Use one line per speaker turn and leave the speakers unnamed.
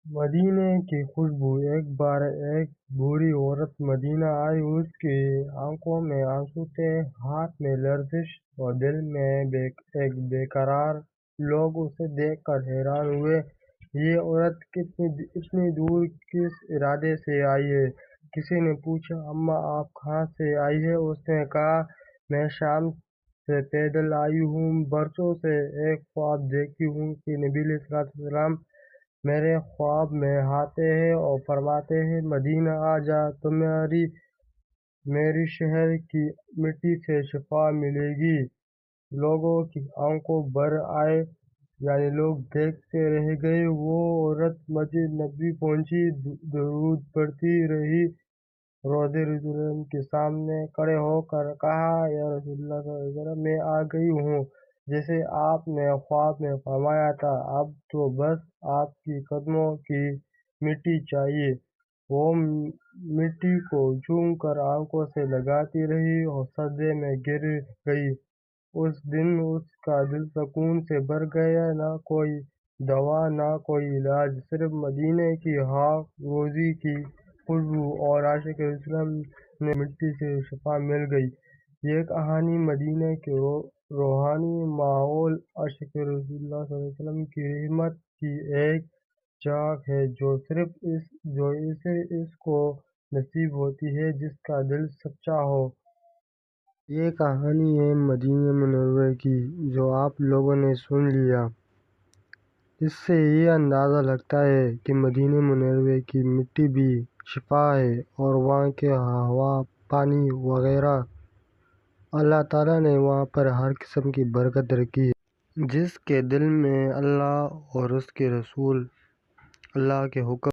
مدینے کی خوشبو۔ ایک بار ایک بوڑھی عورت مدینہ آئی۔ اس کی آنکھوں میں آنسو تھے، ہاتھ میں لرزش اور دل میں ایک بےقرار۔ لوگ اسے دیکھ کر حیران ہوئے، یہ عورت اتنی دور کس ارادے سے آئی ہے؟ کسی نے پوچھا، اماں آپ کہاں سے آئی ہیں؟ اس نے کہا، میں شام سے پیدل آئی ہوں۔ برسوں سے ایک خواب دیکھتی ہوں کہ نبی علیہ السلام میرے خواب میں آتے ہیں اور فرماتے ہیں، مدینہ آ جا، تمہیں میری شہر کی مٹی سے شفا ملے گی۔ لوگوں کی آنکھوں بھر آئے، یعنی لوگ دیکھتے رہ گئے۔ وہ عورت مسجد نبوی پہنچی، درود پڑھتی رہی، روضے رسول اللہ کے سامنے کھڑے ہو کر کہا، یا رسول اللہ صلی اللہ علیہ وسلم، میں آ گئی ہوں جیسے آپ نے خواب میں فرمایا تھا، اب تو بس آپ کے قدموں کی مٹی چاہیے۔ وہ مٹی کو چوم کر آنکھوں سے لگاتی رہی اور سجدے میں گر گئی۔ اس دن اس کا دل سکون سے بھر گیا، نہ کوئی دوا نہ کوئی علاج، صرف مدینے کی ہوا، روزی کی خوشبو اور عاشق رسول اللہ نے مٹی سے شفا مل گئی۔ یہ کہانی مدینے کے روحانی ماحول، عاشق رسول اللہ صلی اللہ علیہ وسلم کی رحمت کی ایک جھلک ہے جو صرف اس کو نصیب ہوتی ہے جس کا دل سچا ہو۔ یہ کہانی ہے مدینہ منورہ کی، جو آپ لوگوں نے سن لیا۔ اس سے یہ اندازہ لگتا ہے کہ مدینہ منورہ کی مٹی بھی شفا ہے اور وہاں کی ہوا، پانی وغیرہ اللہ تعالیٰ نے وہاں پر ہر قسم کی برکت رکھی ہے۔ جس کے دل میں اللہ اور اس کے رسول، اللہ کے حکم